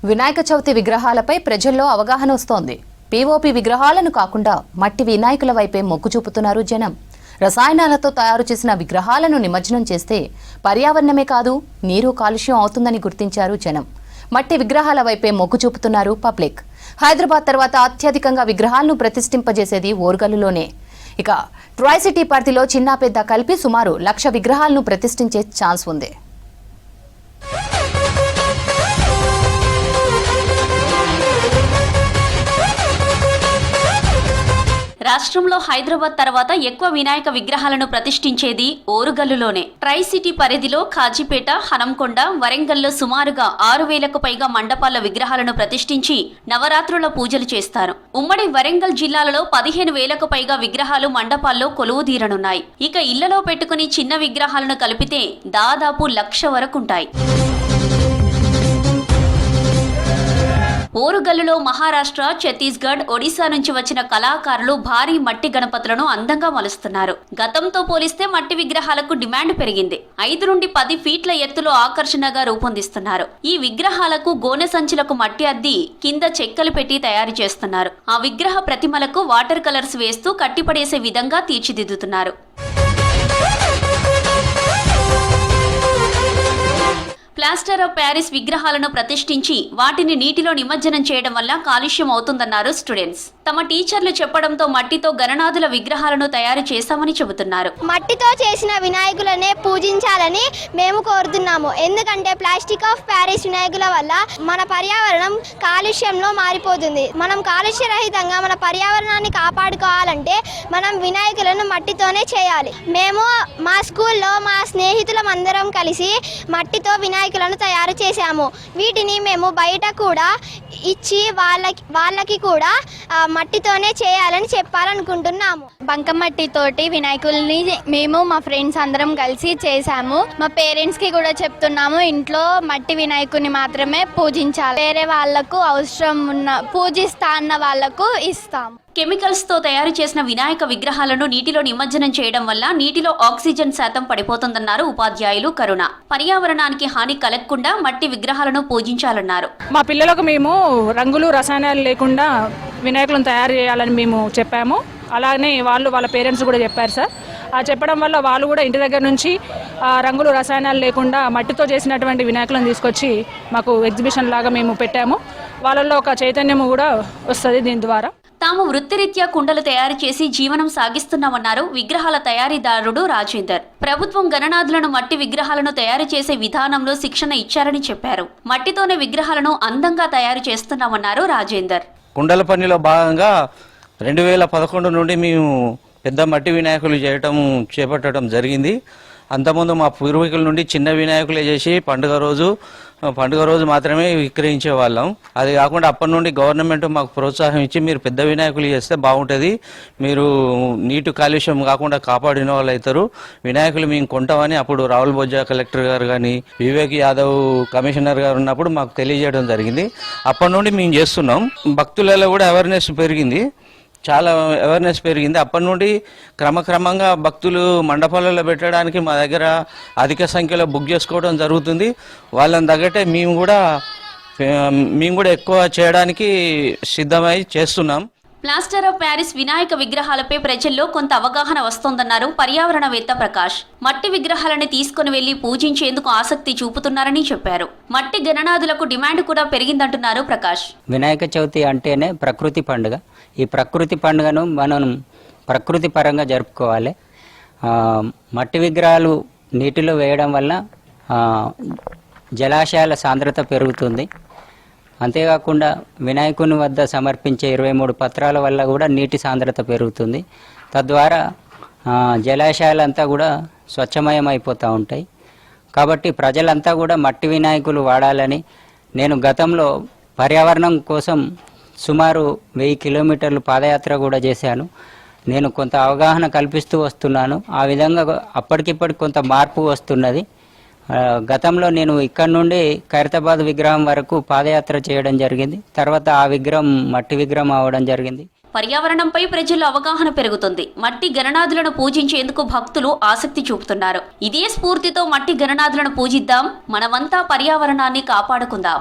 వినాయక చవితి విగ్రహాలపై ప్రజల్లో అవగాహన వస్తోంది. పీఓపీ విగ్రహాలను కాకుండా మట్టి వినాయకుల వైపే మొగ్గు చూపుతున్నారు జనం. రసాయనాలతో తయారు చేసిన విగ్రహాలను నిమజ్జనం చేస్తే పర్యావరణమే కాదు నీరు కాలుష్యం అవుతుందని గుర్తించారు జనం. మట్టి విగ్రహాల వైపే మొగ్గు చూపుతున్నారు పబ్లిక్. హైదరాబాద్ తర్వాత అత్యధికంగా విగ్రహాలను ప్రతిష్ఠింపజేసేది ఓరుగల్లులోనే. ఇక ట్రై సిటీ పరిధిలో చిన్న పెద్ద కలిపి సుమారు 1,00,000 విగ్రహాలను ప్రతిష్ఠించే ఛాన్స్ ఉంది. రాష్ట్రంలో హైదరాబాద్ తర్వాత ఎక్కువ వినాయక విగ్రహాలను ప్రతిష్ఠించేది ఓరుగల్లులోనే. ట్రై సిటీ పరిధిలో కాజీపేట, హనంకొండ, వరంగల్లో సుమారుగా 6,000కు పైగా మండపాల విగ్రహాలను ప్రతిష్ఠించి నవరాత్రుల పూజలు చేస్తారు. ఉమ్మడి వరంగల్ జిల్లాలలో 15,000కు పైగా విగ్రహాలు మండపాల్లో కొలువుదీరనున్నాయి. ఇక ఇళ్లలో పెట్టుకుని చిన్న విగ్రహాలను కలిపితే దాదాపు 1,00,000 వరకుంటాయి. ఓరుగల్లులో మహారాష్ట్ర, ఛత్తీస్గఢ్, ఒడిశా నుంచి వచ్చిన కళాకారులు భారీ మట్టి గణపతులను అందంగా మలుస్తున్నారు. గతంతో పోలిస్తే మట్టి విగ్రహాలకు డిమాండ్ పెరిగింది. 5 నుండి 10 ఫీట్ల ఎత్తులో ఆకర్షణగా రూపొందిస్తున్నారు. ఈ విగ్రహాలకు గోనె సంచులకు మట్టి అద్ది కింద చెక్కలు పెట్టి తయారు చేస్తున్నారు. ఆ విగ్రహ ప్రతిమలకు వాటర్ కలర్స్ వేస్తూ కట్టిపడేసే విధంగా తీర్చిదిద్దుతున్నారు. ప్లాస్టర్ ఆఫ్ ప్యారిస్ విగ్రహాలను ప్రతిష్ఠించి వాటిని నీటిలో నిమజ్జనం చేయడం వల్ల కాలుష్యం అవుతుందన్నారు స్టూడెంట్స్. తమ టీచర్లు చెప్పడంతో మట్టితో గణనాథుల విగ్రహాలను తయారు చేశామని చెబుతున్నారు. మట్టితో చేసిన వినాయకులనే పూజించాలని మేము కోరుతున్నాము. ఎందుకంటే ప్లాస్టిక్ ఆఫ్ ప్యారిస్ వినాయకుల వల్ల మన పర్యావరణం కాలుష్యంలో మారిపోతుంది. మనం కాలుష్య రహితంగా మన పర్యావరణాన్ని కాపాడుకోవాలంటే మనం వినాయకులను మట్టితోనే చేయాలి. మేము మా స్కూల్లో మా స్నేహితులం అందరం కలిసి మట్టితో వినాయకులను తయారు చేశాము. వీటిని మేము బయట కూడా ఇచ్చి వాళ్ళకి కూడా మట్టితోనే చేయాలని చెప్పాలనుకుంటున్నాము. బంకమట్టి తోటి వినాయకుల్ని మేము మా ఫ్రెండ్స్ అందరం కలిసి చేశాము. మా పేరెంట్స్ కి కూడా చెప్తున్నాము, ఇంట్లో మట్టి వినాయకుని మాత్రమే పూజించాలి. వేరే వాళ్లకు అవసరం ఉన్న పూజిస్తా అన్న వాళ్లకు ఇస్తాము. కెమికల్స్ తో తయారు చేసిన వినాయక విగ్రహాలను నీటిలో నిమజ్జనం చేయడం వల్ల నీటిలో ఆక్సిజన్ శాతం పడిపోతుందన్నారు ఉపాధ్యాయులు కరుణ. పర్యావరణానికి హాని కలగకుండా మట్టి విగ్రహాలను పూజించాలన్నారు. మా పిల్లలకు మేము రంగులు రసాయనాలు లేకుండా వినాయకులను తయారు చేయాలని మేము చెప్పాము. అలానే వాళ్ళ పేరెంట్స్ కూడా చెప్పారు సార్. ఆ చెప్పడం వల్ల వాళ్ళు కూడా ఇంటి దగ్గర నుంచి రంగులు రసాయనాలు లేకుండా మట్టితో చేసినటువంటి వినాయకులను తీసుకొచ్చి మాకు ఎగ్జిబిషన్ లాగా మేము పెట్టాము. వాళ్ళల్లో ఒక చైతన్యము కూడా వస్తుంది దీని ద్వారా. తాము వృత్తిరీత్యా కుండలు తయారు చేసి జీవనం సాగిస్తున్నామన్నారు విగ్రహాల తయారీదారుడు రాజేందర్. ప్రభుత్వం గణనాథులను మట్టి విగ్రహాలను తయారు చేసే విధానంలో శిక్షణ ఇచ్చారని చెప్పారు. మట్టితోనే విగ్రహాలను అందంగా తయారు చేస్తున్నామన్నారు రాజేందర్. కుండల పనిలో భాగంగా 2011 నుండి మేము పెద్ద మట్టి వినాయకులు చేపట్టడం జరిగింది. అంతకుముందు మా పూర్వీకుల నుండి చిన్న వినాయకులే చేసి పండుగ రోజు మాత్రమే విక్రయించే వాళ్ళం. అది కాకుండా అప్పటి నుండి గవర్నమెంట్ మాకు ప్రోత్సాహం ఇచ్చి మీరు పెద్ద వినాయకులు చేస్తే బాగుంటుంది, మీరు నీటి కాలుష్యం కాకుండా కాపాడిన వాళ్ళు అవుతారు, వినాయకులు మేము కొంటామని అప్పుడు రాహుల్ బొజ్జా కలెక్టర్ గారు కానీ వివేక్ యాదవ్ కమిషనర్ గారు ఉన్నప్పుడు మాకు తెలియజేయడం జరిగింది. అప్పటి నుండి మేము చేస్తున్నాం. భక్తులలో కూడా అవేర్నెస్ పెరిగింది, చాలా అవేర్నెస్ పెరిగింది. అప్పటి నుండి క్రమక్రమంగా భక్తులు మండపాలలో పెట్టడానికి మా దగ్గర అధిక సంఖ్యలో బుక్ చేసుకోవడం జరుగుతుంది. వాళ్ళని తగ్గట్టే మేము కూడా ఎక్కువ చేయడానికి సిద్ధమై చేస్తున్నాం. ప్లాస్టర్ ఆఫ్ ప్యారిస్ వినాయక విగ్రహాలపై ప్రజల్లో కొంత అవగాహన వస్తోందన్నారు పర్యావరణవేత్త ప్రకాష్. మట్టి విగ్రహాలను తీసుకుని వెళ్లి పూజించేందుకు ఆసక్తి చూపుతున్నారని చెప్పారు. మట్టి గణనాథులకు డిమాండ్ కూడా పెరిగిందంటున్నారు ప్రకాష్. వినాయక చవితి అంటేనే ప్రకృతి పండుగ. ఈ ప్రకృతి పండుగను మనం ప్రకృతి పరంగా జరుపుకోవాలి. మట్టి విగ్రహాలు నీటిలో వేయడం వల్ల జలాశయాల సాంద్రత పెరుగుతుంది. అంతేకాకుండా వినాయకుని వద్ద సమర్పించే 23 పత్రాల వల్ల కూడా నీటి సాంద్రత పెరుగుతుంది. తద్వారా జలాశయాలంతా కూడా స్వచ్ఛమయం అయిపోతూ ఉంటాయి. కాబట్టి ప్రజలంతా కూడా మట్టి వినాయకులు వాడాలని నేను గతంలో పర్యావరణం కోసం సుమారు 1000 కిలోమీటర్లు పాదయాత్ర కూడా చేశాను. నేను కొంత అవగాహన కల్పిస్తూ వస్తున్నాను. ఆ విధంగా అప్పటికిప్పటికి కొంత మార్పు వస్తున్నది. గతంలో నేను ఇక్కడ నుండి ఖైరతాబాద్ విగ్రహం వరకు పాదయాత్ర చేయడం జరిగింది. తర్వాత ఆ విగ్రహం మట్టి విగ్రహం అవ్వడం జరిగింది. పర్యావరణంపై ప్రజల్లో అవగాహన పెరుగుతుంది. మట్టి గణనాథులను పూజించేందుకు భక్తులు ఆసక్తి చూపుతున్నారు. ఇదే స్ఫూర్తితో మట్టి గణనాథులను పూజిద్దాం, మనమంతా పర్యావరణాన్ని కాపాడుకుందాం.